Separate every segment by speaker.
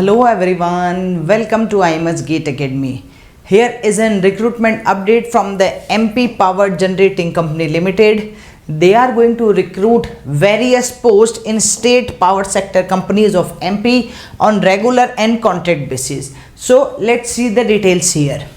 Speaker 1: Hello everyone, welcome to IMS Gate Academy. Here is a recruitment update from the MP Power Generating Company Limited. They are going to recruit various posts in state power sector companies of MP on regular and contract basis. So let's see the details here.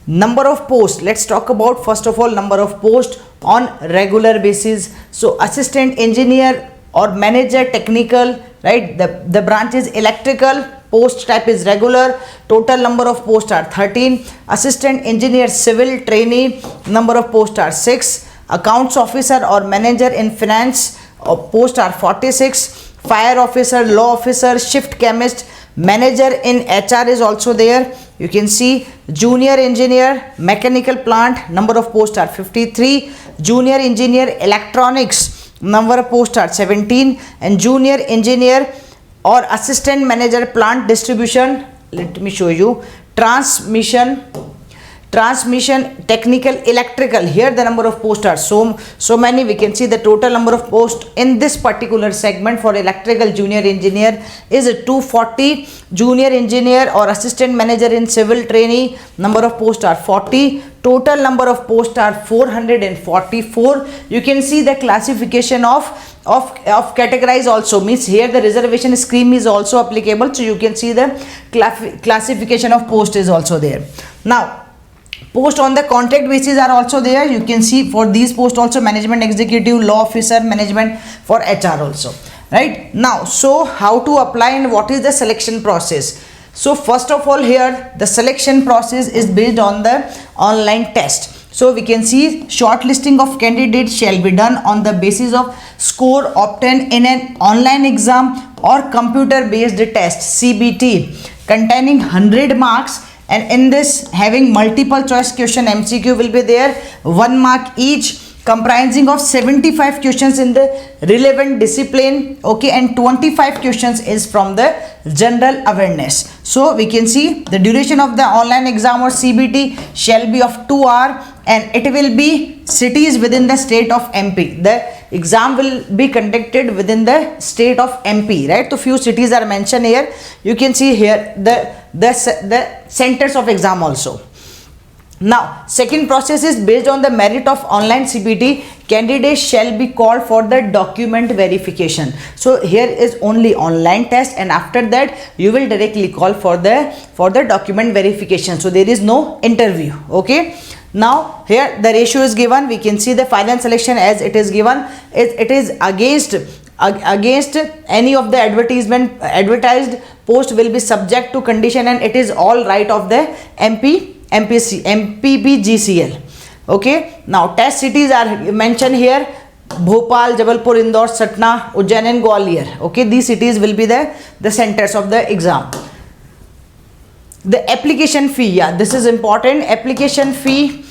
Speaker 1: Number of posts, let's talk about first of all number of posts on regular basis. So assistant engineer or manager technical, right, the branch is electrical, post type is regular, total number of posts are 13. Assistant engineer civil trainee, number of posts are 6. Accounts officer or manager in finance, posts are 46. Fire officer, law officer, shift chemist, manager in HR is also there. You can see junior engineer mechanical plant, number of posts are 53. Junior engineer electronics, number of posts are 17. And junior engineer or assistant manager plant distribution, let me show you, transmission technical electrical, here the number of posts are so many. We can see the total number of posts in this particular segment for electrical junior engineer is 240. Junior engineer or assistant manager in civil trainee, number of posts are 40. Total number of posts are 444. You can see the classification of categorize also, means here the reservation scheme is also applicable, so you can see the classification of post is also there. Now post on the contract basis are also there. You can see for these posts also management executive, law officer, management for HR also, right? Now, so how to apply and what is the selection process? So first of all, here the selection process is based on the online test. So we can see shortlisting of candidates shall be done on the basis of score obtained in an online exam or computer based test CBT containing 100 marks. And in this, having multiple choice question MCQ will be there, 1 mark each, comprising of 75 questions in the relevant discipline, okay, and 25 questions is from the general awareness. So we can see the duration of the online exam or CBT shall be of 2 hours and it will be cities within the state of MP. The exam will be conducted within the state of MP, right? So few cities are mentioned here. You can see here the centers of exam also. Now second process is based on the merit of online CBT, candidates shall be called for the document verification. So here is only online test and after that you will directly call for the document verification. So there is no interview, okay. Now here the ratio is given. We can see the final selection as it is given. It is against any of the advertised post will be subject to condition and it is all right of the MPPGCL. Okay. Now test cities are mentioned here: Bhopal, Jabalpur, Indore, Satna, Ujjain and Gwalior. Okay, these cities will be the centers of the exam. The application fee, yeah, this is important. Application fee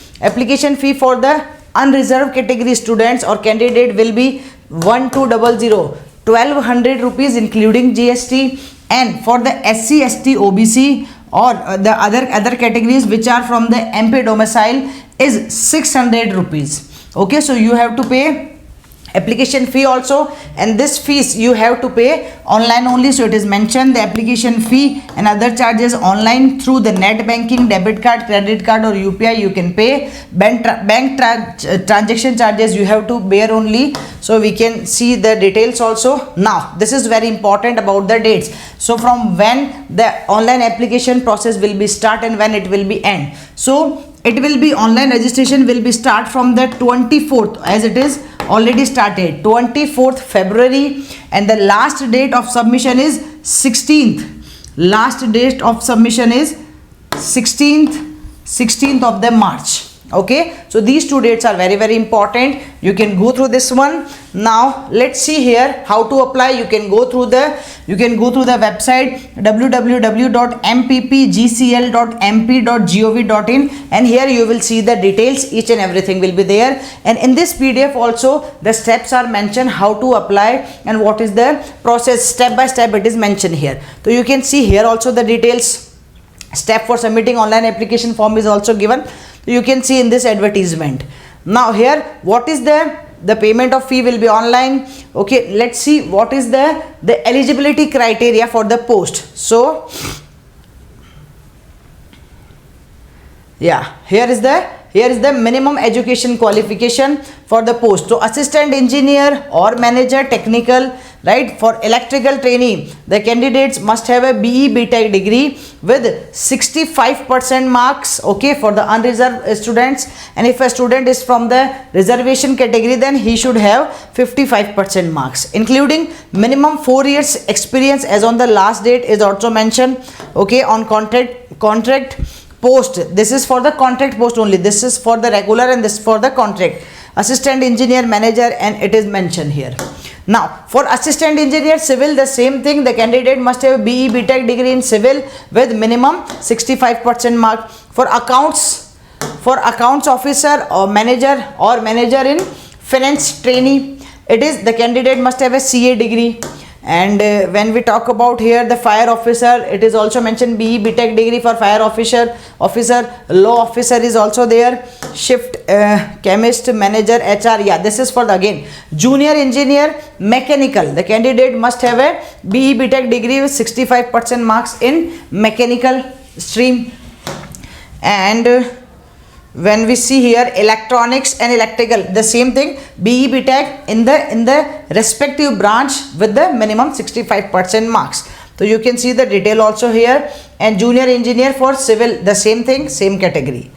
Speaker 1: for the unreserved category students or candidate will be 1200 rupees including GST, and for the SC, ST, OBC or the other categories which are from the MP domicile is 600 rupees. Okay, so you have to pay application fee also, and this fees you have to pay online only. So it is mentioned the application fee and other charges online through the net banking, debit card, credit card or UPI you can pay. Bank transaction charges you have to bear only. So we can see the details also. Now this is very important about the dates. So from when the online application process will be start and when it will be end. So it will be online registration will be start from the 24th as it is already started, 24th February, and the last date of submission is 16th. Last date of submission is 16th of the March. Okay, so these two dates are very important. You can go through this one. Now let's see here how to apply. You can go through the website www.mppgcl.mp.gov.in and here you will see the details. Each and everything will be there, and in this PDF also the steps are mentioned how to apply and what is the process step by step it is mentioned here. So you can see here also the details. Step for submitting online application form is also given. You can see in this advertisement. Now here what is the the payment of fee will be online. Okay, let's see what is the eligibility criteria for the post. So yeah, here is the minimum education qualification for the post. So assistant engineer or manager technical, right? For electrical trainee, the candidates must have a BE BTech degree with 65% marks, okay, for the unreserved students. And if a student is from the reservation category, then he should have 55% marks, including minimum 4 years experience as on the last date is also mentioned, okay, on contract post. This is for the contract post only. This is for the regular and this for the contract. Assistant engineer, manager, and it is mentioned here. Now for assistant engineer civil, the same thing. The candidate must have BE BTech degree in civil with minimum 65% mark. For accounts officer or manager in finance trainee, it is the candidate must have a CA degree. And when we talk about here the fire officer, it is also mentioned BE BTech degree for fire officer. Law officer is also there. Shift chemist, manager, HR. Yeah, this is for the again junior engineer mechanical. The candidate must have a BE BTech degree with 65% marks in mechanical stream. And when we see here electronics and electrical, the same thing, BE BTech in the respective branch with the minimum 65% marks. So you can see the detail also here. And junior engineer for civil, the same thing, same category.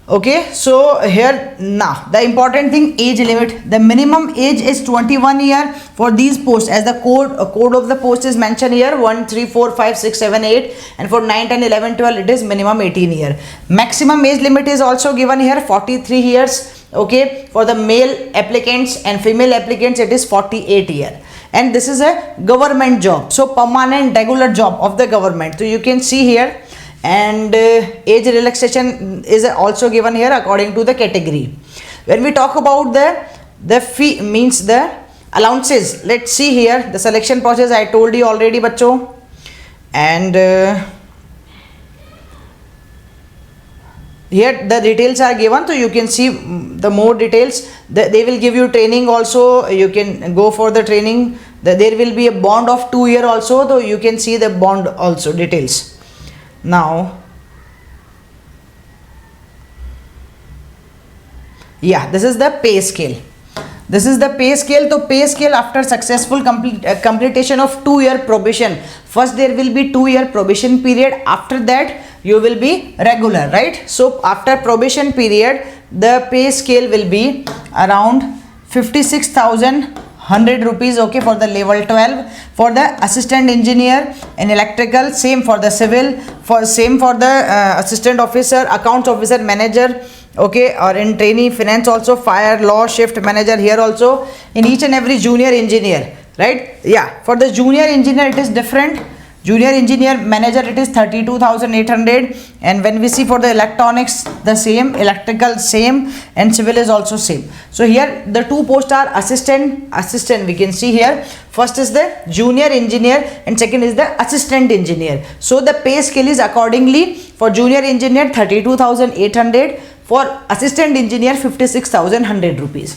Speaker 1: Okay, so here now the important thing, age limit. The minimum age is 21 year for these posts, as the code of the post is mentioned here, 1 3 4 5 6 7 8, and for 9 10 11 12 it is minimum 18 year. Maximum age limit is also given here, 43 years. Okay, for the male applicants, and female applicants it is 48 year. And this is a government job, so permanent regular job of the government. So you can see here. And age relaxation is also given here according to the category. When we talk about the fee, means the allowances, let's see here the selection process. I told you already, bachcho. And here the details are given, so you can see the more details. They will give you training also. You can go for the training. There will be a bond of 2 years also, so you can see the bond also details. Now yeah, this is the pay scale. This is the pay scale. So pay scale after successful completion of 2 year probation. First there will be 2 year probation period. After that you will be regular, right? So after probation period the pay scale will be around 56,100 rupees, okay, for the level 12. For the assistant engineer in electrical, same for the civil, same for the assistant officer, account officer, manager, okay, or in trainee finance also, fire, law, shift manager here also, in each and every junior engineer, right? Yeah, for the junior engineer it is different. Junior engineer manager it is 32,800. And when we see for the electronics, the same, electrical same, and civil is also same. So here the two posts are assistant. We can see here, first is the junior engineer and second is the assistant engineer. So the pay scale is accordingly, for junior engineer 32,800, for assistant engineer 56,100 rupees.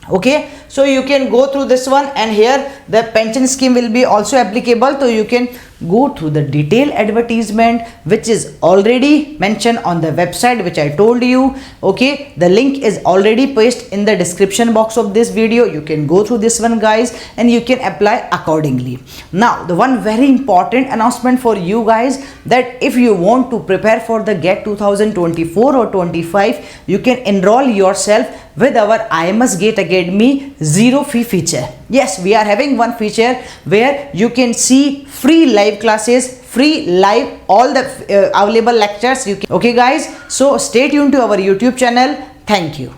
Speaker 1: Okay, so you can go through this one, and here the pension scheme will be also applicable. So you can go through the detailed advertisement which is already mentioned on the website which I told you. Okay, the link is already pasted in the description box of this video. You can go through this one, guys, and you can apply accordingly. Now the one very important announcement for you guys, that if you want to prepare for the GATE 2024 or 25, you can enroll yourself with our IMS GATE Academy zero fee feature. Yes, we are having one feature where you can see free live classes, free live all the available lectures. Okay guys, so stay tuned to our YouTube channel. Thank you.